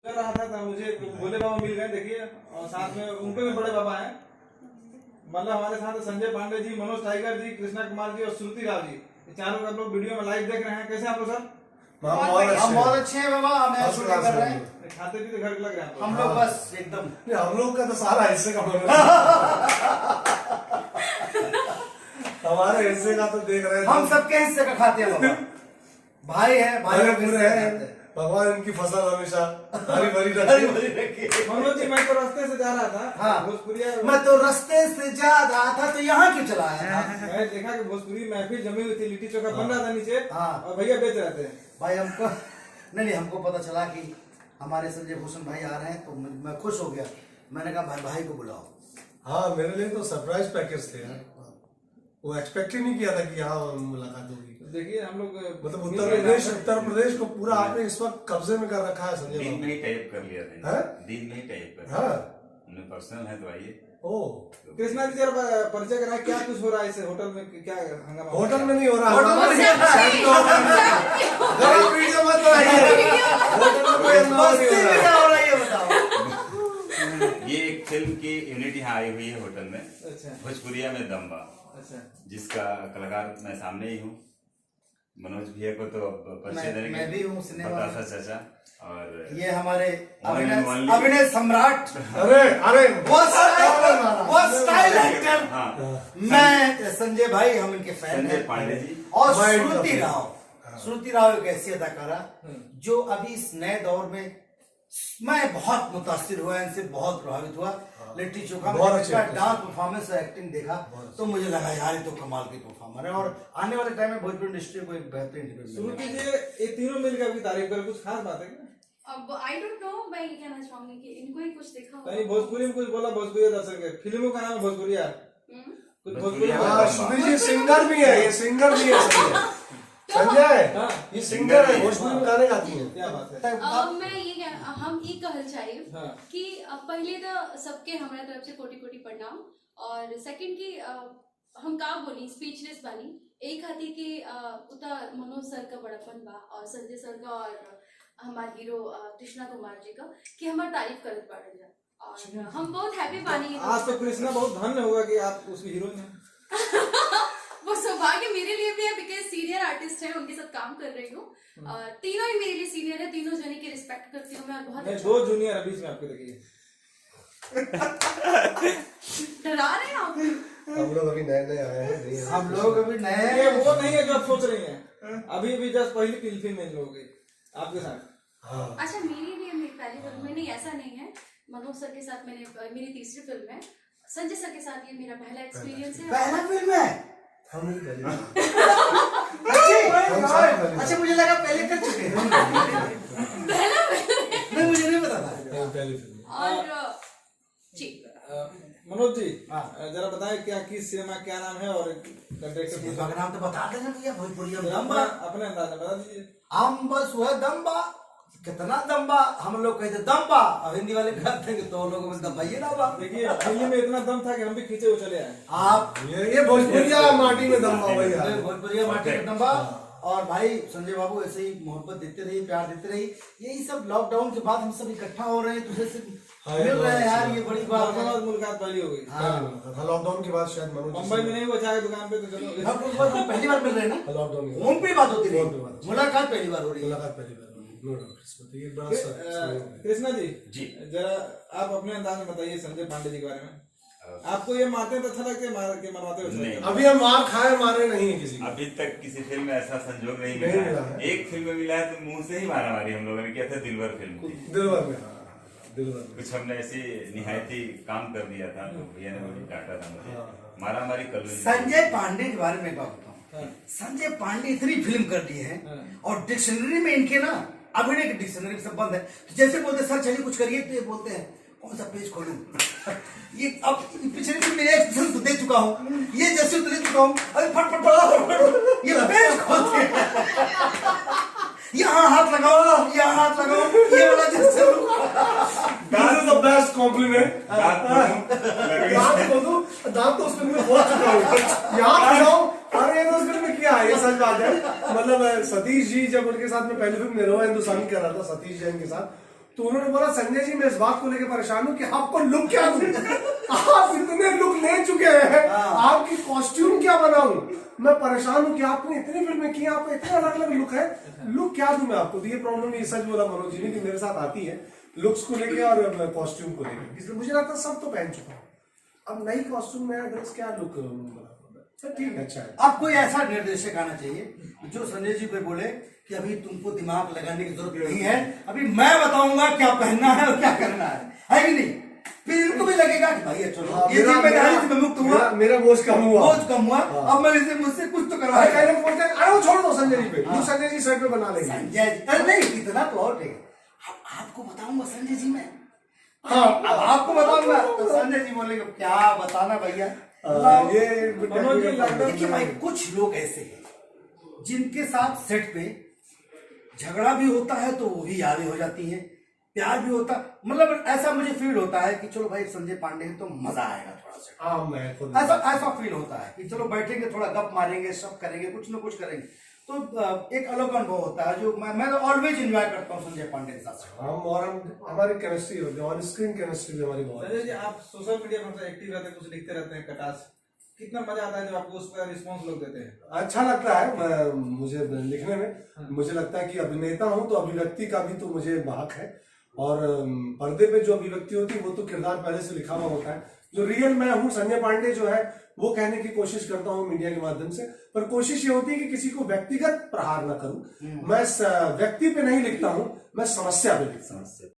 कर रहा था मुझे भोले बाबा मिल गए देखिए, और साथ में उनके भी बड़े बाबा हैं। मतलब हमारे साथ संजय पांडे जी, मनोज टाइगर जी, कृष्णा कुमार जी और श्रुति राव जी, ये चारों का लोग वीडियो में लाइव देख रहे हैं। कैसे आप लोग सर? हम बहुत अच्छे हैं बाबा, हम शूटिंग कर रहे हैं। खाते भी तो घर के लग रहे हैं हम लोग बस एकदम, हम लोग का तो सारा हिस्से का हमारे हिस्से का तो देख रहे हैं। हम सबके हिस्से का खाते हैं बाबा। भाई है, भाई पूरे हैं। भगवान इनकी फसल हमेशा हरी भरी रखे। मनोज जी, मैं तो रास्ते से जा रहा था। हाँ, भोजपुरिया मैं तो रास्ते से जा रहा था, तो यहाँ क्यों चला आया था? मैं देखा कि भोजपुरी महफिल जमी हुई थी, लिट्टी चोखा बन रहा था नीचे। हाँ, और भैया बेच रहे थे। भाई हमको नहीं, हमको पता चला कि हमारे संजय भूषण भाई आ रहे हैं, तो मैं खुश हो गया। मैंने कहा भाई को बुलाओ। हाँ, मेरे लिए तो सरप्राइज पैकेज थे यार। वो एक्सपेक्ट ही नहीं किया था कि यहाँ मुलाकात होगी। देखिए हम लोग मतलब उत्तर प्रदेश को पूरा आपने इस वक्त कब्जे में कर रखा है संजय बाबू। दिन में ही टाइप कर लिया था। दिन में ही टाइप कर। हाँ, उन्हें पर्सनल है तो आइए। ओ कृष्णा जी जरा परिचय कराएं, क्या कुछ हो रहा है इस होटल में? क्या हंगामा? होटल में नहीं हो रहा, होटल में नहीं हो रहा। वीडियो मत बनाइए। होटल में कोई हंगामा नहीं हो रहा। क्या हो रहा है ये बताओ। ये एक फिल्म की यूनिट यहाँ आई हुई है होटल में। अच्छा भोजपुरिया में दम्बा, अच्छा, जिसका कलाकार मैं सामने ही हूँ। मनोज भैया को तो परिचय देंगे। मैं भी हूँ सिनेमा में। बतासा चाचा, और ये हमारे only- अभिनय सम्राट, अरे वो स्टाइल एक्टर। हाँ, मैं संजय भाई, हम इनके फैन संजय हैं। पांडे जी और Mind श्रुति राव एक ऐसी अदाकारा जो अभी इस नए दौर में, मैं बहुत मुतासिर हुआ, इनसे बहुत प्रभावित हुआ। लिट्टी चोखा में बहुत जब अच्छे इसका actor डांस परफॉर्मेंस और एक्टिंग देखा तो मुझे लगा यार ये तो कमाल की परफॉर्मर है, और आने वाले टाइम में भोजपुरी इंडस्ट्री को एक बेहतरीन हीरो श्रुति जी ये तीनों मिलकर आपकी तारीफ करें, कुछ खास बात है क्या? अब आई डोंट नो, मैं ये कहना चाहूंगी कि इनको ही कुछ देखा होगा। कहीं भोजपुरी में कुछ बोला? भोजपुरी दर्शक है, फिल्मों का नाम है भोजपुरिया, कुछ भोजपुरी हाँ, सुनील जी सिंगर भी है, ये सिंगर भी है संजय, ये सिंगर है, भोजपुरी में गाने गाती है। क्या बात है? मैं ये हम ये कहल चाहिए हाँ। कि पहले तो सबके हमारे तरफ से कोटि कोटि प्रणाम, और सेकंड की हम का बोली स्पीचलेस बानी। एक हाथी की उता मनोज सर का बड़ापन बा, और संजय सर का, और हमारे हीरो कृष्णा कुमार जी का, कि हमारी तारीफ करत पड़े जा, और हम बहुत हैप्पी बानी। आज तो कृष्णा बहुत धन्य होगा कि आप उसकी हीरोइन हैं। वो सौभाग्य मेरे लिए भी है, बिकॉज सीनियर आर्टिस्ट है, उनके साथ काम कर रही हूँ। तीनों ही मेरे लिए सीनियर है, तीनों जने की रिस्पेक्ट करती हूँ मैं। बहुत अच्छा। 2 जूनियर है बीच में आपके, देखिए डरा रहे हैं आप? हम लोग अभी नए नए आए हैं, नहीं है। हम लोग अभी नए ये हैं। वो नहीं है जो आप सोच रही हैं। अभी भी जस्ट पहली फिल्म है इन लोगों की आपके साथ। हाँ, अच्छा, मेरी भी मेरी पहली फिल्म में नहीं, ऐसा नहीं है। मनोज सर के साथ मेरी तीसरी फिल्म है। संजय सर के साथ ये मेरा पहला एक्सपीरियंस है। पहला फिल्म है। हम नहीं करेंगे। अच्छा, मुझे लगा पहले कर चुके हैं। पहला फिल्म नहीं, मुझे नहीं पता था। पहली फिल्म। और जी मनोज जी हाँ। जरा बताएं क्या किस सिनेमा क्या नाम है, और डायरेक्टर सिनेमा का नाम तो बता देना भैया, भोजपुरिया में अपना दम्बा। अपने अंदाज में बता दीजिए। हम बस वह दम्बा, कितना दम्बा, हम लोग कहते दम्बा, और हिंदी वाले कहते हैं कि तो लोगों में दम्बा, ये ना बा। देखिए फिल्म में इतना दम था कि हम भी खींचे हुए चले आए। आप ये भोजपुरिया माटी में दम हुआ भैया। भोजपुरिया माटी में दम्बा। और भाई संजय बाबू ऐसे ही मोहब्बत देते रहिए, प्यार देते रहिए। यही सब लॉकडाउन के बाद हम सब इकट्ठा हो रहे हैं, दूसरे से मिल रहे हैं यार, ये बड़ी बात है। मुलाकात पहली हो गई। हाँ, लॉकडाउन के बाद शायद मनोज मुंबई में नहीं हुआ, चाय दुकान पे तो चलो। हम पहली बार मिल रहे हैं ना, लॉकडाउन के फोन पे बात होती रही, फोन पे बात। मुलाकात पहली बार हो रही है। मुलाकात पहली बार, नो डाउट इसमें, तो ये बड़ा सा कृष्णा जी जी। जरा आप अपने अंदाज में बताइए संजय पांडे जी के बारे में। आपको ये मारते हैं तो अच्छा लगता है, मार के मरवाते हुए अच्छा लगता है? अभी हम मार खाए मारे नहीं है किसी को। अभी तक किसी फिल्म में ऐसा संजोग नहीं नहीं मिला मिला है। है। एक फिल्म में मिला है तो मुंह से ही मारा मारी हम लोगों ने किया था, दिलवर फिल्म थी। दिलवर में, दिलवर में कुछ हमने ऐसी निहायती काम कर दिया था, तो भैया ने मुझे डांटा था मुझे, मारा मारी कर लो। संजय पांडे के बारे में एक बात बताऊं। संजय पांडे इतनी फिल्म कर दी है, और डिक्शनरी में इनके ना अभिनय की डिक्शनरी में संबंध है। तो जैसे बोलते सर चलिए कुछ करिए, तो ये बोलते हैं कौन सा पेज खोलूं। ये अब पिछले फिल्म में एक फिल्म तो दे चुका हूँ, ये जैसे तो दे चुका हूँ, अरे फट ये पेज खोलते हैं। यहाँ हाथ लगाओ, यहाँ हाथ लगाओ, ये वाला जैसे That is the best compliment. दांत को दो, दांत तो उस फिल्म में बहुत चुका हूँ। यहाँ खिलाओ, अरे ये तो उस फिल्म में क्या है, ये सच बात है। मतलब सतीश जी जब उनके साथ में पहली फिल्म निरहुआ हिंदुस्तानी कर रहा था, सतीश जैन के साथ, तो उन्होंने बोला संजय जी मैं इस बात को लेकर परेशान हूँ कि आपको लुक क्या दूं? आप इतने लुक ले चुके हैं, आपकी कॉस्ट्यूम क्या बनाऊं? मैं परेशान हूँ कि आपने इतनी फिल्में की, आपको इतने अलग अलग लुक है, लुक क्या दूं मैं आपको? तो ये प्रॉब्लम ये सच बोला मनोज जी ने कि मेरे साथ आती है लुक्स को लेके और कॉस्ट्यूम को लेके, इसलिए मुझे लगता है सब तो पहन चुका हूँ, अब नई कॉस्ट्यूम नया ड्रेस क्या लुक सर ठीक है, अच्छा है। आपको ऐसा निर्देशक आना चाहिए जो संजय जी पे बोले कि अभी तुमको दिमाग लगाने की जरूरत नहीं है, अभी मैं बताऊंगा क्या पहनना है और क्या करना है कि नहीं? फिर इनको भी लगेगा कि भाई चलो ये जिम्मेदारी से मैं मुक्त हुआ, मेरा बोझ कम हुआ, अब मैं इसे मुझसे कुछ तो करवा। अरे बोलते हैं अरे वो छोड़ दो संजय जी पे, संजय जी सर पे बना लेंगे। संजय जी अरे नहीं इतना तो और ठीक है, आपको बताऊंगा संजय जी में, हाँ अब आपको बताऊंगा तो संजय जी बोलेंगे क्या बताना भैया। ये मनोज जी देखिए भाई कुछ लोग ऐसे हैं जिनके साथ सेट पे झगड़ा भी होता है तो वो भी यादें हो जाती हैं, प्यार भी होता, मतलब ऐसा मुझे फील होता है कि चलो भाई संजय पांडे है तो मजा आएगा थोड़ा सा। हाँ मैं खुद ऐसा फील होता है कि चलो बैठेंगे थोड़ा गप मारेंगे, सब करेंगे, कुछ ना कुछ करेंगे, तो एक अलग अनुभव होता है जो मैं तो ऑलवेज एंजॉय करता हूँ संजय पांडे के साथ। हम हमारी केमिस्ट्री होती है, ऑन स्क्रीन केमिस्ट्री भी हमारी बहुत संजय जी आप सोशल मीडिया पर एक्टिव रहते हैं, कुछ लिखते रहते हैं कटास, कितना मजा आता है जब आपको उस पर रिस्पॉन्स लोग देते हैं? अच्छा लगता है मुझे लिखने में। मुझे लगता है कि अभिनेता हूं तो अभिव्यक्ति का भी तो मुझे हक है, और पर्दे पे जो अभिव्यक्ति होती है वो तो किरदार पहले से लिखा हुआ होता है। जो रियल मैं हूं संजय पांडे जो है वो कहने की कोशिश करता हूं मीडिया के माध्यम से, पर कोशिश ये होती है कि किसी को व्यक्तिगत प्रहार ना करूं। मैं व्यक्ति पे नहीं लिखता हूं, मैं समस्या पे लिखता हूं।